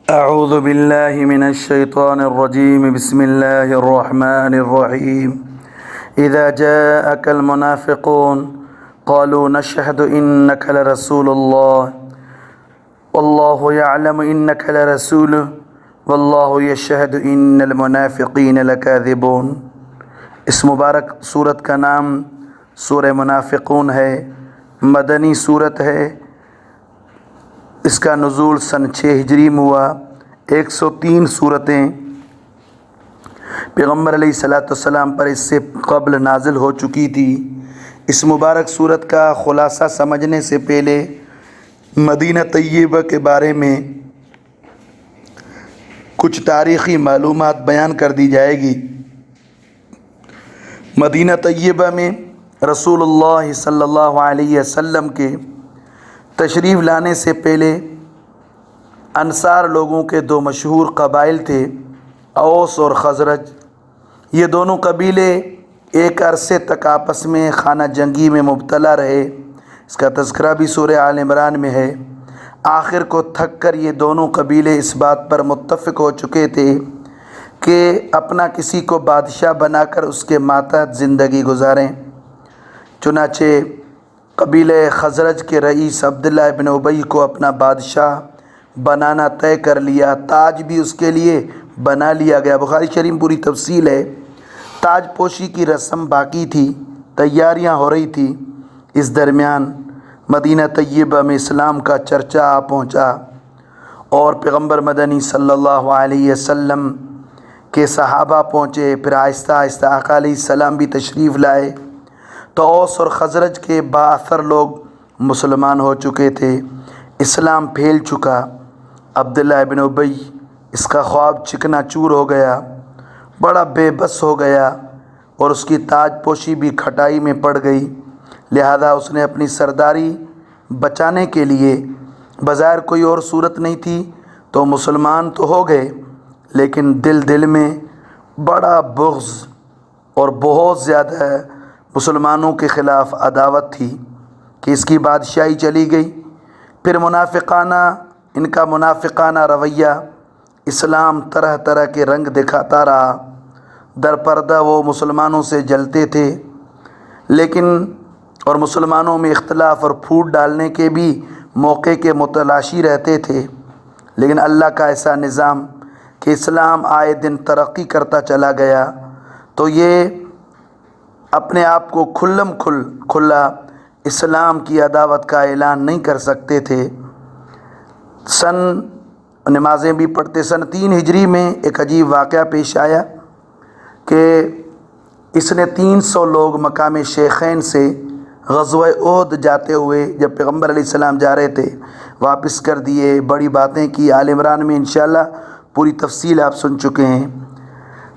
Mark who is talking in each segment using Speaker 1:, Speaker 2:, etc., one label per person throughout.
Speaker 1: أعوذ بالله من الشيطان الرجيم بسم الله الرحمن الرحيم إذا جاءك المنافقون قالوا نشهد إنك لرسول الله والله يعلم إنك لرسوله والله يشهد إن المنافقين لكاذبون۔ اس مبارک صورت کا نام سورہ منافقون ہے، مدنی صورت ہے۔ اس کا نزول سن 6 ہجری میں ہوا۔ 103 صورتیں پیغمبر علیہ السلام پر اس سے قبل نازل ہو چکی تھی۔ اس مبارک صورت کا خلاصہ سمجھنے سے پہلے مدینہ طیبہ کے بارے میں کچھ تاریخی معلومات بیان کر دی جائے گی۔ مدینہ طیبہ میں رسول اللہ صلی اللہ علیہ وسلم کے تشریف لانے سے پہلے انصار لوگوں کے 2 مشہور قبائل تھے، اوس اور خزرج۔ یہ دونوں قبیلے ایک عرصے تک آپس میں خانہ جنگی میں مبتلا رہے۔ اس کا تذکرہ بھی سورہ آل عمران میں ہے۔ آخر کو تھک کر یہ دونوں قبیلے اس بات پر متفق ہو چکے تھے کہ اپنا کسی کو بادشاہ بنا کر اس کے ماتحت زندگی گزاریں۔ چنانچہ قبیلہ خزرج کے رئیس عبداللہ ابن ابی کو اپنا بادشاہ بنانا طے کر لیا۔ تاج بھی اس کے لیے بنا لیا گیا۔ بخاری شریف میں پوری تفصیل ہے۔ تاج پوشی کی رسم باقی تھی، تیاریاں ہو رہی تھی۔ اس درمیان مدینہ طیبہ میں اسلام کا چرچا آ پہنچا اور پیغمبر مدنی صلی اللہ علیہ وسلم کے صحابہ پہنچے۔ پھر آہستہ آہستہ آقا علیہ السلام بھی تشریف لائے تو اوس اور خزرج کے بااثر لوگ مسلمان ہو چکے تھے، اسلام پھیل چکا۔ عبداللہ ابن ابی اس کا خواب چکنا چور ہو گیا، بڑا بے بس ہو گیا اور اس کی تاج پوشی بھی کھٹائی میں پڑ گئی۔ لہذا اس نے اپنی سرداری بچانے کے لیے، بظاہر کوئی اور صورت نہیں تھی تو مسلمان تو ہو گئے، لیکن دل میں بڑا بغض اور بہت زیادہ مسلمانوں کے خلاف عداوت تھی کہ اس کی بادشاہی چلی گئی۔ پھر ان کا منافقانہ رویہ، اسلام طرح طرح کے رنگ دکھاتا رہا۔ در پردہ وہ مسلمانوں سے جلتے تھے، لیکن اور مسلمانوں میں اختلاف اور پھوٹ ڈالنے کے بھی موقع کے متلاشی رہتے تھے، لیکن اللہ کا ایسا نظام کہ اسلام آئے دن ترقی کرتا چلا گیا تو یہ اپنے آپ کو کھلا اسلام کی عداوت کا اعلان نہیں کر سکتے تھے۔ نمازیں بھی پڑھتے۔ سن 3 ہجری میں ایک عجیب واقعہ پیش آیا کہ اس نے 300 لوگ مقام شیخین سے غزوہ احد جاتے ہوئے، جب پیغمبر علیہ السلام جا رہے تھے، واپس کر دیے۔ بڑی باتیں کی۔ آل عمران میں انشاءاللہ پوری تفصیل آپ سن چکے ہیں۔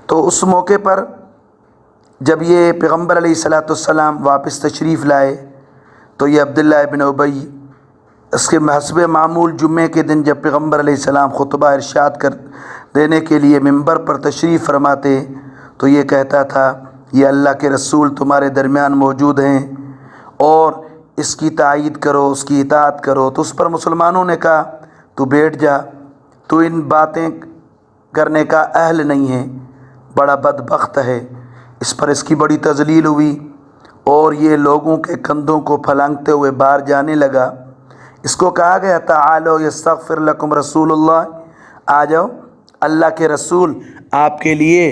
Speaker 1: تو اس موقع پر جب یہ پیغمبر علیہ السلام واپس تشریف لائے تو یہ عبداللہ ابن ابی اس کے حسب معمول جمعے کے دن جب پیغمبر علیہ السلام خطبہ ارشاد کر دینے کے لیے ممبر پر تشریف فرماتے تو یہ کہتا تھا، یہ اللہ کے رسول تمہارے درمیان موجود ہیں اور اس کی تائید کرو، اس کی اطاعت کرو۔ تو اس پر مسلمانوں نے کہا، تو بیٹھ جا، تو ان باتیں کرنے کا اہل نہیں ہے، بڑا بدبخت ہے۔ اس پر اس کی بڑی تذلیل ہوئی اور یہ لوگوں کے کندھوں کو پھلانگتے ہوئے باہر جانے لگا۔ اس کو کہا گیا، تعالوا یستغفر لکم رسول اللہ، آ جاؤ، اللہ کے رسول آپ کے لیے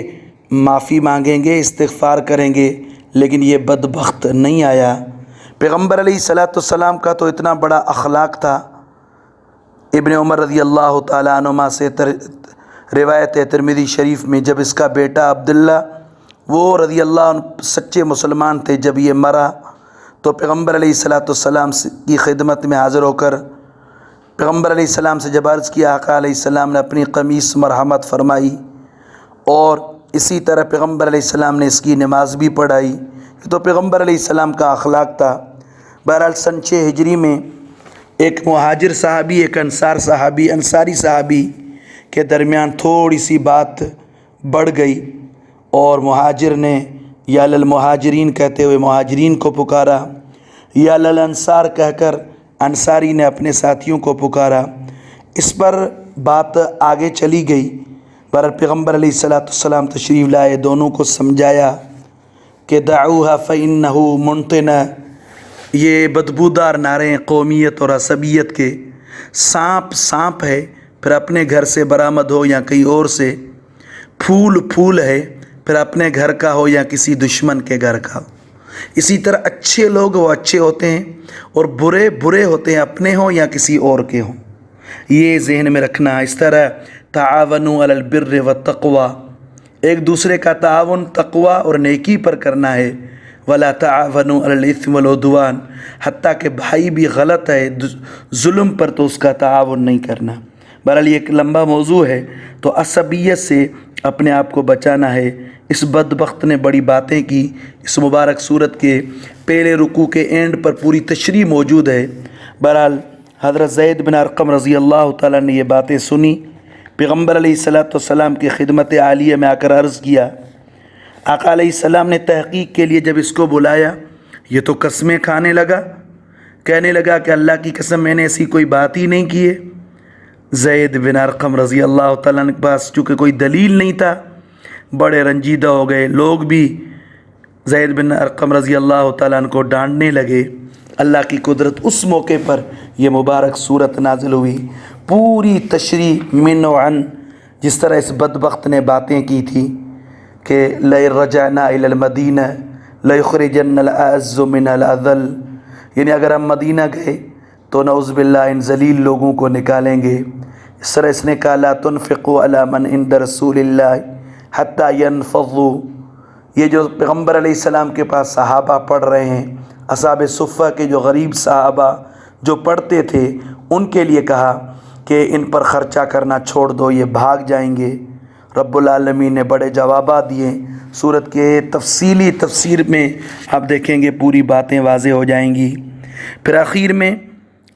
Speaker 1: معافی مانگیں گے، استغفار کریں گے، لیکن یہ بدبخت نہیں آیا۔ پیغمبر علیہ السلام کا تو اتنا بڑا اخلاق تھا۔ ابن عمر رضی اللہ تعالیٰ عنہما سے روایت ہے ترمذی شریف میں، جب اس کا بیٹا عبداللہ، وہ رضی اللہ عنہ سچے مسلمان تھے، جب یہ مرا تو پیغمبر علیہ السلام کی خدمت میں حاضر ہو کر پیغمبر علیہ السلام سے جب عرض کیا، آقا علیہ السلام نے اپنی قمیص مرحمت فرمائی اور اسی طرح پیغمبر علیہ السلام نے اس کی نماز بھی پڑھائی۔ یہ تو پیغمبر علیہ السلام کا اخلاق تھا۔ بہرحال سن 6 ہجری میں ایک مہاجر صحابی، ایک انصاری صحابی کے درمیان تھوڑی سی بات بڑھ گئی اور مہاجر نے یا للمہاجرین کہتے ہوئے مہاجرین کو پکارا، یا للانصار کہہ کر انصاری نے اپنے ساتھیوں کو پکارا۔ اس پر بات آگے چلی گئی، بہرحال پیغمبر علیہ السلام تشریف لائے، دونوں کو سمجھایا کہ دعوها فإنه منتنہ، یہ بدبودار نعرے قومیت اور عصبیت کے، سانپ ہے پھر اپنے گھر سے برآمد ہو یا کہیں اور سے، پھول ہے پھر اپنے گھر کا ہو یا کسی دشمن کے گھر کا ہو۔ اسی طرح اچھے لوگ وہ اچھے ہوتے ہیں اور برے ہوتے ہیں، اپنے ہوں یا کسی اور کے ہوں، یہ ذہن میں رکھنا۔ اس طرح تعاونوا علی البر والتقوی، ایک دوسرے کا تعاون تقوی اور نیکی پر کرنا ہے، ولا تعاونوا علی الاثم والعدوان، حتیٰ کہ بھائی بھی غلط ہے ظلم پر تو اس کا تعاون نہیں کرنا۔ بہرحال یہ ایک لمبا موضوع ہے، تو عصبیت سے اپنے آپ کو بچانا ہے۔ اس بدبخت نے بڑی باتیں کی، اس مبارک صورت کے پہلے رکوع کے اینڈ پر پوری تشریح موجود ہے۔ بہرحال حضرت زید بن ارقم رضی اللہ تعالیٰ نے یہ باتیں سنی، پیغمبر علیہ السلام کی خدمت عالیہ میں آ کر عرض کیا۔ آقا علیہ السلام نے تحقیق کے لیے جب اس کو بلایا، یہ تو قسمیں کھانے لگا، کہنے لگا کہ اللہ کی قسم میں نے ایسی کوئی بات ہی نہیں کی ہے۔ زید بن ارقم رضی اللہ تعالیٰ کے پاس چونکہ کوئی دلیل نہیں تھا، بڑے رنجیدہ ہو گئے، لوگ بھی زید بن ارقم رضی اللہ تعالیٰ عنہ کو ڈانٹنے لگے۔ اللہ کی قدرت، اس موقع پر یہ مبارک صورت نازل ہوئی، پوری تشریح من و عن، جس طرح اس بدبخت نے باتیں کی تھی کہ لَئِن رَجَعْنَا إِلَى الْمَدِينَةِ لَيُخْرِجَنَّ الْأَعَزُّ مِنْهَا الْأَذَلَّ، یعنی اگر ہم مدینہ گئے تو نعوذ باللہ ان ذلیل لوگوں کو نکالیں گے۔ اس طرح اس نے کہا لا تنفقوا علی من عند رسول اللہ حتی ینفضوا، یہ جو پیغمبر علیہ السلام کے پاس صحابہ پڑھ رہے ہیں، اصحاب صفہ کے جو غریب صحابہ جو پڑھتے تھے، ان کے لیے کہا کہ ان پر خرچہ کرنا چھوڑ دو، یہ بھاگ جائیں گے۔ رب العالمین نے بڑے جوابات دیے، سورت کے تفصیلی تفسیر میں آپ دیکھیں گے پوری باتیں واضح ہو جائیں گی۔ پھر آخر میں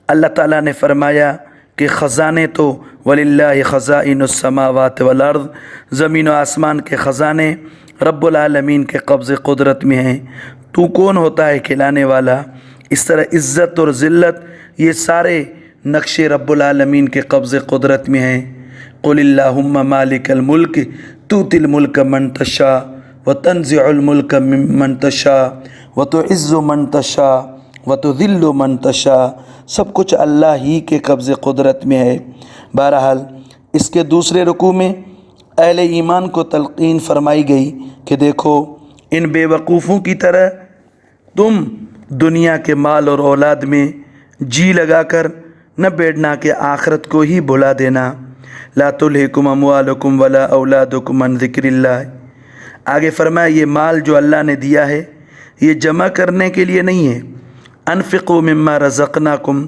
Speaker 1: اللہ تعالیٰ نے فرمایا کہ خزانے تو وَلِلَّهِ خَزَائِنُ السَّمَاوَاتِ وَالْأَرْضِ، زمین و آسمان کے خزانے رب العالمین کے قبض قدرت میں ہیں، تو کون ہوتا ہے کھلانے والا۔ اس طرح عزت اور ذلت یہ سارے نقشے رب العالمین کے قبض قدرت میں ہیں۔ قُلِ اللَّهُمَّ مَالِكَ الْمُلْكِ تُؤْتِي الْمُلْكَ مَنْ تَشَاءُ وَتَنزِعُ الْمُلْكَ مِمَّنْ تَشَاءُ وَتُعِزُّ مَنْ تَشَاءُ وَتُذِلُّ مَنْ تَشَاءُ، سب کچھ اللہ ہی کے قبض قدرت میں ہے۔ بہرحال اس کے دوسرے رکوع میں اہل ایمان کو تلقین فرمائی گئی کہ دیکھو ان بے وقوفوں کی طرح تم دنیا کے مال اور اولاد میں جی لگا کر نہ بیٹھنا کہ آخرت کو ہی بھلا دینا۔ لا تلہکم اموالکم ولا اولادکم عن ذکر اللہ، آگے فرمایا یہ مال جو اللہ نے دیا ہے یہ جمع کرنے کے لیے نہیں ہے، انفقوا مما رزقناکم،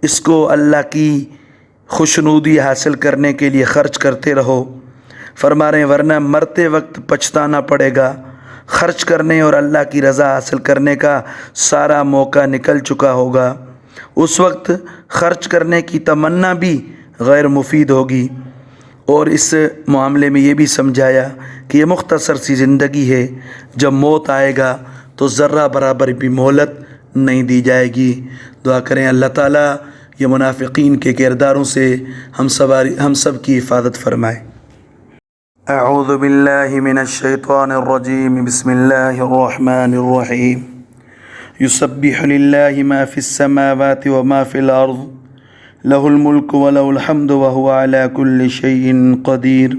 Speaker 1: اس کو اللہ کی خوشنودی حاصل کرنے کے لیے خرچ کرتے رہو۔ فرما رہے ہیں ورنہ مرتے وقت پچھتانا پڑے گا، خرچ کرنے اور اللہ کی رضا حاصل کرنے کا سارا موقع نکل چکا ہوگا، اس وقت خرچ کرنے کی تمنا بھی غیر مفید ہوگی۔ اور اس معاملے میں یہ بھی سمجھایا کہ یہ مختصر سی زندگی ہے، جب موت آئے گا تو ذرہ برابر بھی مہلت نہیں دی جائے گی۔ دعا کریں اللہ تعالیٰ یہ منافقین کے کرداروں سے ہم سب کی حفاظت فرمائے۔ اعوذ باللہ من الشیطان الرجیم، بسم اللہ الرحمن الرحیم۔ یسبح للہ ما فی السماوات وما فی الارض، لہ الملک ولہ الحمد وہو علی کل شیء قدیر۔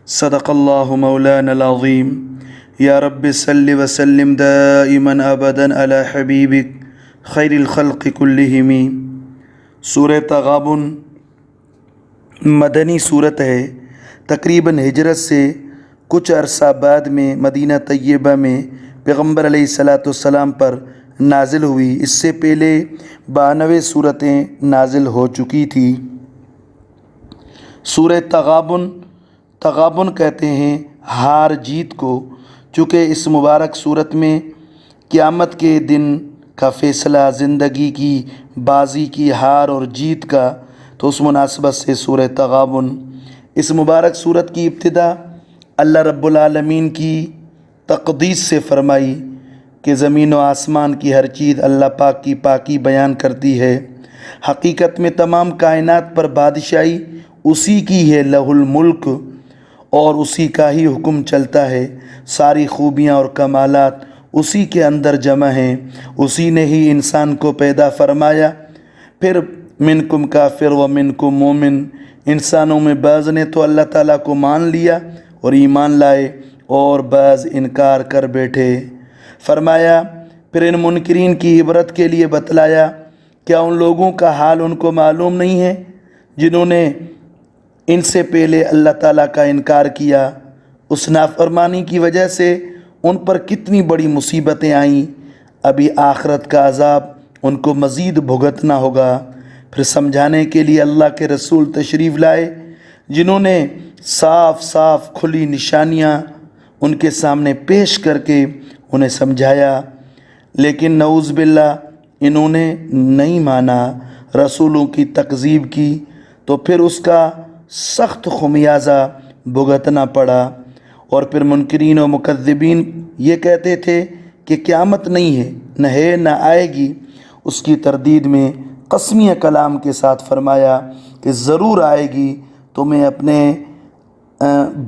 Speaker 1: صدق اللہ مولانا العظیم۔ یا رب صل وسلم دائما ابدا علی حبیبک خیر الخلق کلہم۔ سورہ تغابن مدنی صورت ہے، تقریباً ہجرت سے کچھ عرصہ بعد میں مدینہ طیبہ میں پیغمبر علیہ السلام پر نازل ہوئی۔ اس سے پہلے 92 صورتیں نازل ہو چکی تھی۔ سورہ تغابن کہتے ہیں ہار جیت کو، چونکہ اس مبارک صورت میں قیامت کے دن کا فیصلہ، زندگی کی بازی کی ہار اور جیت کا، تو اس مناسبت سے سورہ تغابن۔ اس مبارک صورت کی ابتدا اللہ رب العالمین کی تقدیس سے فرمائی کہ زمین و آسمان کی ہر چیز اللہ پاک کی پاکی بیان کرتی ہے۔ حقیقت میں تمام کائنات پر بادشاہی اسی کی ہے لہُ الملک، اور اسی کا ہی حکم چلتا ہے، ساری خوبیاں اور کمالات اسی کے اندر جمع ہیں، اسی نے ہی انسان کو پیدا فرمایا۔ پھر منکم کافر و منکم مومن، انسانوں میں بعض نے تو اللہ تعالیٰ کو مان لیا اور ایمان لائے، اور بعض انکار کر بیٹھے۔ فرمایا پھر ان منکرین کی عبرت کے لیے بتلایا، کیا ان لوگوں کا حال ان کو معلوم نہیں ہے جنہوں نے ان سے پہلے اللہ تعالیٰ کا انکار کیا؟ اس نافرمانی کی وجہ سے ان پر کتنی بڑی مصیبتیں آئیں، ابھی آخرت کا عذاب ان کو مزید بھگتنا ہوگا۔ پھر سمجھانے کے لیے اللہ کے رسول تشریف لائے، جنہوں نے صاف صاف کھلی نشانیاں ان کے سامنے پیش کر کے انہیں سمجھایا، لیکن نعوذ باللہ انہوں نے نہیں مانا، رسولوں کی تکذیب کی، تو پھر اس کا سخت خمیازہ بھگتنا پڑا۔ اور پھر منکرین و مکذبین یہ کہتے تھے کہ قیامت نہیں ہے، نہ ہے نہ آئے گی۔ اس کی تردید میں قسمیہ کلام کے ساتھ فرمایا کہ ضرور آئے گی، تمہیں اپنے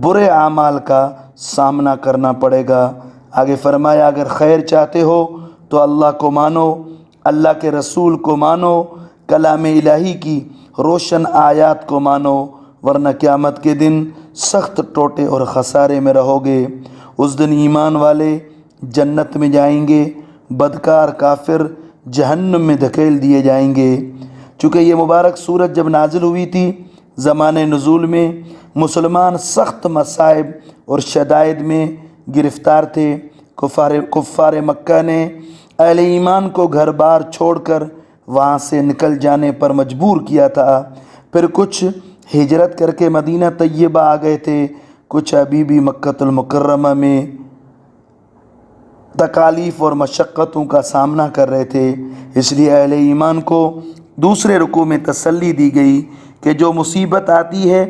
Speaker 1: برے اعمال کا سامنا کرنا پڑے گا۔ آگے فرمایا اگر خیر چاہتے ہو تو اللہ کو مانو، اللہ کے رسول کو مانو، کلام الہی کی روشن آیات کو مانو، ورنہ قیامت کے دن سخت ٹوٹے اور خسارے میں رہو گے۔ اس دن ایمان والے جنت میں جائیں گے، بدکار کافر جہنم میں دھکیل دیے جائیں گے۔ چونکہ یہ مبارک سورت جب نازل ہوئی تھی، زمانے نزول میں مسلمان سخت مصائب اور شدائد میں گرفتار تھے۔ کفار مکہ نے اہل ایمان کو گھر بار چھوڑ کر وہاں سے نکل جانے پر مجبور کیا تھا۔ پھر کچھ ہجرت کر کے مدینہ طیبہ آ گئے تھے، کچھ ابھی بھی مکۃ المکرمہ میں تکالیف اور مشقتوں کا سامنا کر رہے تھے۔ اس لیے اہل ایمان کو دوسرے رکوع میں تسلی دی گئی کہ جو مصیبت آتی ہے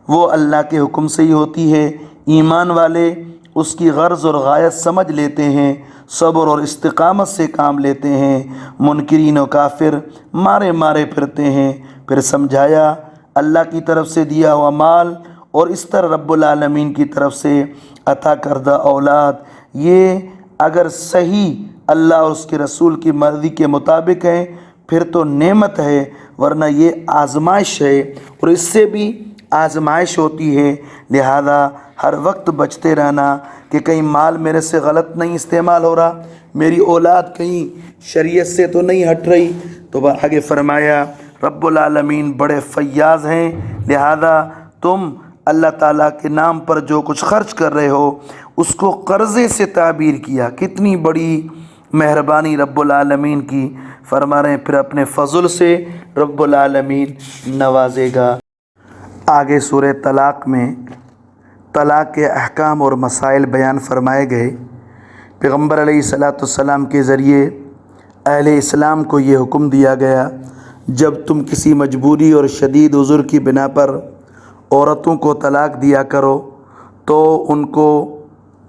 Speaker 1: وہ اللہ کے حکم سے ہی ہوتی ہے، ایمان والے اس کی غرض اور غایت سمجھ لیتے ہیں، صبر اور استقامت سے کام لیتے ہیں، منکرین و کافر مارے مارے پھرتے ہیں۔ پھر سمجھایا اللہ کی طرف سے دیا ہوا مال اور اس طرح رب العالمین کی طرف سے عطا کردہ اولاد، یہ اگر صحیح اللہ اور اس کے رسول کی مرضی کے مطابق ہیں پھر تو نعمت ہے، ورنہ یہ آزمائش ہے، اور اس سے بھی آزمائش ہوتی ہے۔ لہذا ہر وقت بچتے رہنا کہ کہیں مال میرے سے غلط نہیں استعمال ہو رہا، میری اولاد کہیں شریعت سے تو نہیں ہٹ رہی۔ تو آگے فرمایا رب العالمین بڑے فیاض ہیں، لہذا تم اللہ تعالیٰ کے نام پر جو کچھ خرچ کر رہے ہو اس کو قرضے سے تعبیر کیا۔ کتنی بڑی مہربانی رب العالمین کی، فرما رہے ہیں پھر اپنے فضل سے رب العالمین نوازے گا۔ آگے سورہ طلاق میں طلاق کے احکام اور مسائل بیان فرمائے گئے۔ پیغمبر علیہ الصلاۃ والسلام کے ذریعے اہل اسلام کو یہ حکم دیا گیا جب تم کسی مجبوری اور شدید عذر کی بنا پر عورتوں کو طلاق دیا کرو تو ان کو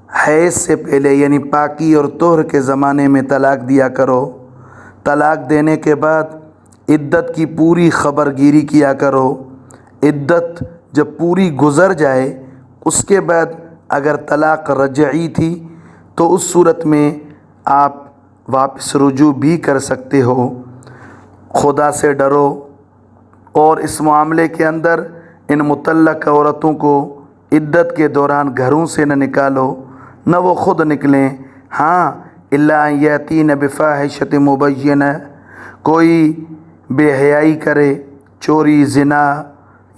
Speaker 1: حیض سے پہلے یعنی پاکی اور طہر کے زمانے میں طلاق دیا کرو۔ طلاق دینے کے بعد عدت کی پوری خبر گیری کیا کرو۔ عدت جب پوری گزر جائے اس کے بعد اگر طلاق رجعی تھی تو اس صورت میں آپ واپس رجوع بھی کر سکتے ہو۔ خدا سے ڈرو اور اس معاملے کے اندر ان مطلق عورتوں کو عدت کے دوران گھروں سے نہ نکالو، نہ وہ خود نکلیں۔ ہاں الا ان یاتین بفاحشۃ مبینہ، کوئی بے حیائی کرے، چوری، زنا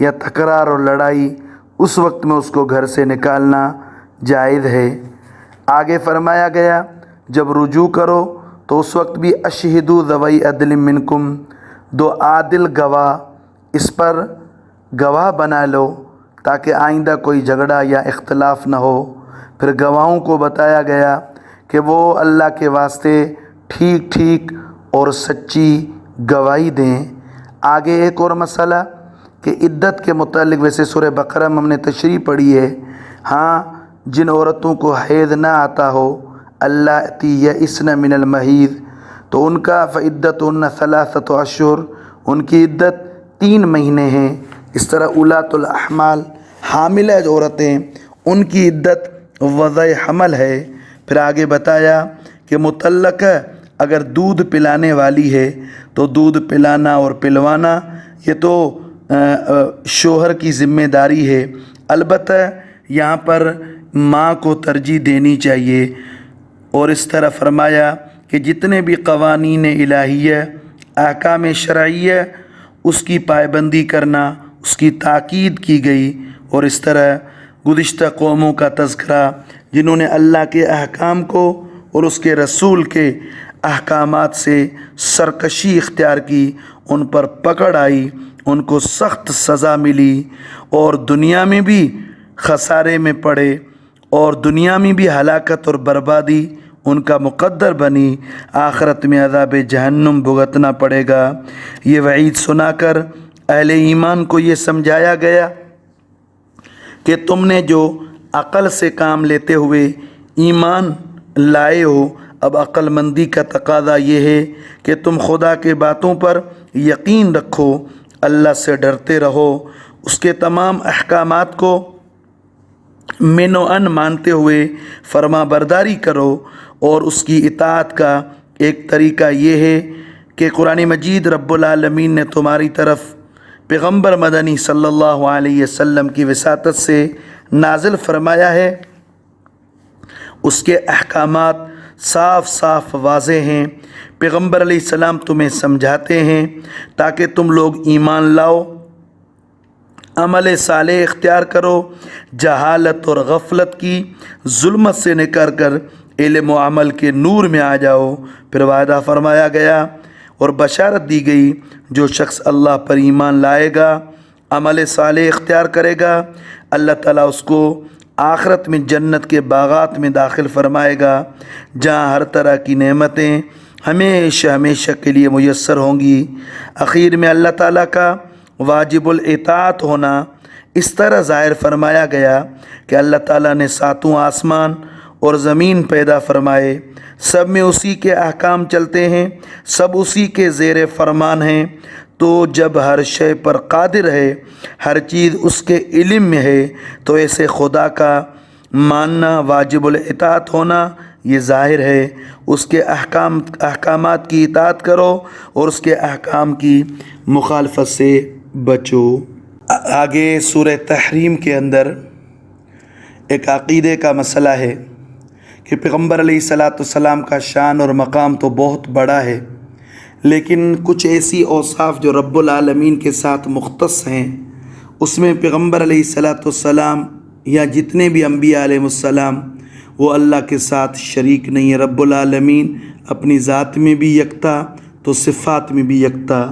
Speaker 1: یا تکرار اور لڑائی، اس وقت میں اس کو گھر سے نکالنا جائز ہے۔ آگے فرمایا گیا جب رجوع کرو تو اس وقت بھی اشہدوا ذوی عدل منکم، دو عادل گواہ اس پر گواہ بنا لو تاکہ آئندہ کوئی جھگڑا یا اختلاف نہ ہو۔ پھر گواہوں کو بتایا گیا کہ وہ اللہ کے واسطے ٹھیک ٹھیک اور سچی گواہی دیں۔ آگے ایک اور مسئلہ کہ عدت کے متعلق، ویسے سورہ بقرہ میں ہم نے تشریح پڑھی ہے، ہاں جن عورتوں کو حیض نہ آتا ہو، اللاتی یئسن من المحیض، تو ان کا فعدتہن ثلاثۃ اشہر، ان کی عدت 3 مہینے ہیں۔ اس طرح اولات الاحمال حاملہ جو عورتیں ان کی عدت وضع حمل ہے۔ پھر آگے بتایا کہ مطلقہ اگر دودھ پلانے والی ہے تو دودھ پلانا اور پلوانا یہ تو شوہر کی ذمہ داری ہے، البتہ یہاں پر ماں کو ترجیح دینی چاہیے۔ اور اس طرح فرمایا کہ جتنے بھی قوانین الہیہ احکام شرعیہ اس کی پابندی کرنا، اس کی تاکید کی گئی۔ اور اس طرح گزشتہ قوموں کا تذکرہ جنہوں نے اللہ کے احکام کو اور اس کے رسول کے احکامات سے سرکشی اختیار کی، ان پر پکڑ آئی، ان کو سخت سزا ملی اور دنیا میں بھی خسارے میں پڑے اور دنیا میں بھی ہلاکت اور بربادی ان کا مقدر بنی، آخرت میں عذاب جہنم بھگتنا پڑے گا۔ یہ وعید سنا کر اہل ایمان کو یہ سمجھایا گیا کہ تم نے جو عقل سے کام لیتے ہوئے ایمان لائے ہو، اب عقل مندی کا تقاضا یہ ہے کہ تم خدا کے باتوں پر یقین رکھو، اللہ سے ڈرتے رہو، اس کے تمام احکامات کو من و ان مانتے ہوئے فرما برداری کرو۔ اور اس کی اطاعت کا ایک طریقہ یہ ہے کہ قرآن مجید رب العالمین نے تمہاری طرف پیغمبر مدنی صلی اللہ علیہ وسلم کی وساطت سے نازل فرمایا ہے، اس کے احکامات صاف صاف واضح ہیں، پیغمبر علیہ السلام تمہیں سمجھاتے ہیں تاکہ تم لوگ ایمان لاؤ، عمل صالح اختیار کرو، جہالت اور غفلت کی ظلمت سے نکل کر علم و عمل کے نور میں آ جاؤ۔ پھر وعدہ فرمایا گیا اور بشارت دی گئی، جو شخص اللہ پر ایمان لائے گا، عمل صالح اختیار کرے گا، اللہ تعالیٰ اس کو آخرت میں جنت کے باغات میں داخل فرمائے گا، جہاں ہر طرح کی نعمتیں ہمیشہ ہمیشہ کے لیے میسر ہوں گی۔ اخیر میں اللہ تعالیٰ کا واجب الاطاعت ہونا اس طرح ظاہر فرمایا گیا کہ اللہ تعالیٰ نے ساتوں آسمان اور زمین پیدا فرمائے، سب میں اسی کے احکام چلتے ہیں، سب اسی کے زیر فرمان ہیں، تو جب ہر شے پر قادر ہے، ہر چیز اس کے علم میں ہے، تو ایسے خدا کا ماننا، واجب الاطاعت ہونا یہ ظاہر ہے۔ اس کے احکامات کی اطاعت کرو اور اس کے احکام کی مخالفت سے بچو۔ آگے سورہ تحریم کے اندر ایک عقیدے کا مسئلہ ہے کہ پیغمبر علیہ السلام کا شان اور مقام تو بہت بڑا ہے، لیکن کچھ ایسی اوصاف جو رب العالمین کے ساتھ مختص ہیں، اس میں پیغمبر علیہ السلام یا جتنے بھی انبیاء علیہ السلام وہ اللہ کے ساتھ شریک نہیں ہے۔ رب العالمین اپنی ذات میں بھی یکتا تو صفات میں بھی یکتا۔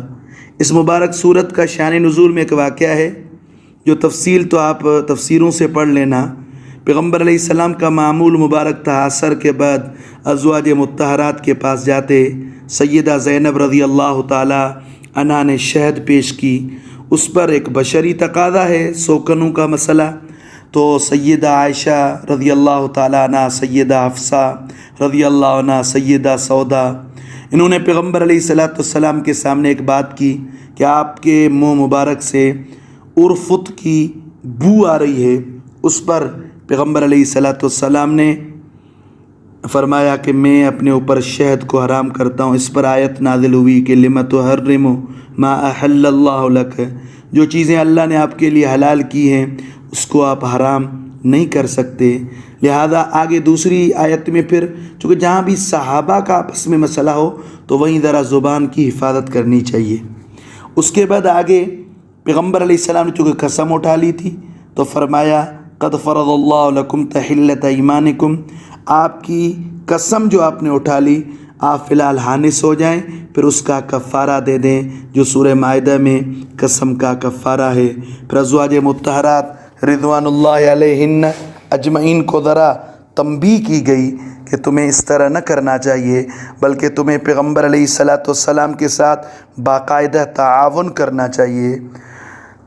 Speaker 1: اس مبارک صورت کا شان نزول میں ایک واقعہ ہے جو تفصیل تو آپ تفسیروں سے پڑھ لینا۔ پیغمبر علیہ السلام کا معمول مبارک تھا، عصر کے بعد ازواج مطہرات کے پاس جاتے، سیدہ زینب رضی اللہ تعالی عنہا نے شہد پیش کی، اس پر ایک بشری تقاضا ہے، سوکنوں کا مسئلہ، تو سیدہ عائشہ رضی اللہ تعالی عنہ، سیدہ حفصہ رضی اللہ عنہ، سیدہ سودا، انہوں نے پیغمبر علیہ السلام کے سامنے ایک بات کی کہ آپ کے منہ مبارک سے عرفت کی بو آ رہی ہے۔ اس پر پیغمبر علیہ السلام نے فرمایا کہ میں اپنے اوپر شہد کو حرام کرتا ہوں۔ اس پر آیت نازل ہوئی کہ لِمَ تُحَرِّمُ مَا أَحَلَّ اللَّهُ لَكَ، جو چیزیں اللہ نے آپ کے لیے حلال کی ہیں اس کو آپ حرام نہیں کر سکتے۔ لہذا آگے دوسری آیت میں پھر چونکہ جہاں بھی صحابہ کا آپس میں مسئلہ ہو تو وہیں ذرا زبان کی حفاظت کرنی چاہیے۔ اس کے بعد آگے پیغمبر علیہ السلام نے چونکہ قسم اٹھا لی تھی تو فرمایا قد فرض اللہ لکم تحلۃ ایمانکم، آپ کی قسم جو آپ نے اٹھا لی آپ فی الحال حانث ہو جائیں، پھر اس کا کفارہ دے دیں جو سورہ مائدہ میں قسم کا کفارہ ہے۔ پھر ازواج مطہرات رضوان اللہ علیہن اجمعین کو ذرا تنبیہ کی گئی کہ تمہیں اس طرح نہ کرنا چاہیے، بلکہ تمہیں پیغمبر علیہ السلام کے ساتھ باقاعدہ تعاون کرنا چاہیے۔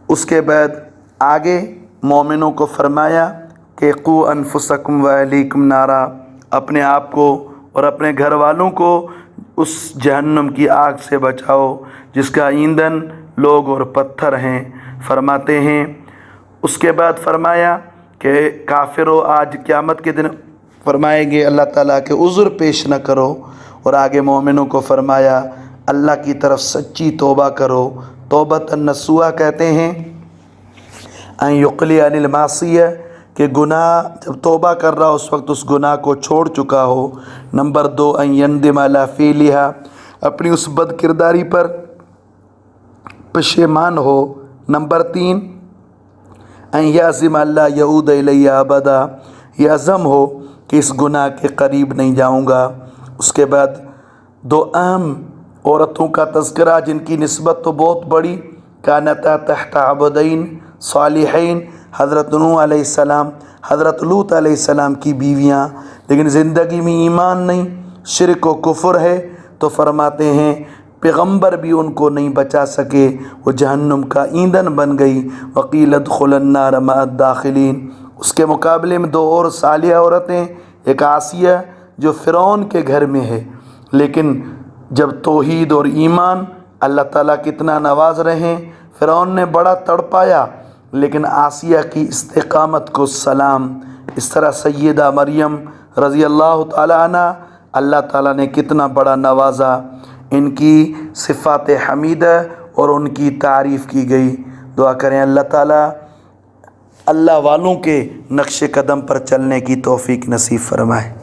Speaker 1: اس کے بعد آگے مومنوں کو فرمایا کہ قو انفسکم و اہلیکم نارا، اپنے آپ کو اور اپنے گھر والوں کو اس جہنم کی آگ سے بچاؤ جس کا ایندھن لوگ اور پتھر ہیں۔ فرماتے ہیں اس کے بعد فرمایا کہ کافروں آج قیامت کے دن فرمائیں گے اللہ تعالیٰ کہ عذر پیش نہ کرو، اور آگے مومنوں کو فرمایا اللہ کی طرف سچی توبہ کرو۔ توبۃ النصوحہ کہتے ہیں ان یقلی عن المعصیہ، کہ گناہ جب توبہ کر رہا اس وقت اس گناہ کو چھوڑ چکا ہو۔ نمبر 2 ان یندم علی فعلھا، اپنی اس بد کرداری پر پشیمان ہو۔ نمبر 3 ان یعزم اللہ یعود الیہ ابدا، یہ عزم ہو کہ اس گناہ کے قریب نہیں جاؤں گا۔ اس کے بعد 2 اہم عورتوں کا تذکرہ جن کی نسبت تو بہت بڑی، کانتا تحت عبدین صالحین، حضرت نوح علیہ السلام، حضرت لوط علیہ السلام کی بیویاں، لیکن زندگی میں ایمان نہیں، شرک و کفر ہے، تو فرماتے ہیں پیغمبر بھی ان کو نہیں بچا سکے، وہ جہنم کا ایندھن بن گئی۔ وقیل ادخل النار مع الداخلین۔ اس کے مقابلے میں 2 اور صالحہ عورتیں، ایک آسیہ جو فرعون کے گھر میں ہے، لیکن جب توحید اور ایمان اللہ تعالیٰ کتنا نواز رہے ہیں، فرعون نے بڑا تڑپایا لیکن آسیہ کی استقامت کو سلام۔ اس طرح سیدہ مریم رضی اللہ تعالیٰ عنہ اللہ تعالیٰ نے کتنا بڑا نوازا، ان کی صفات حمیدہ اور ان کی تعریف کی گئی۔ دعا کریں اللہ تعالیٰ اللہ والوں کے نقش قدم پر چلنے کی توفیق نصیب فرمائے۔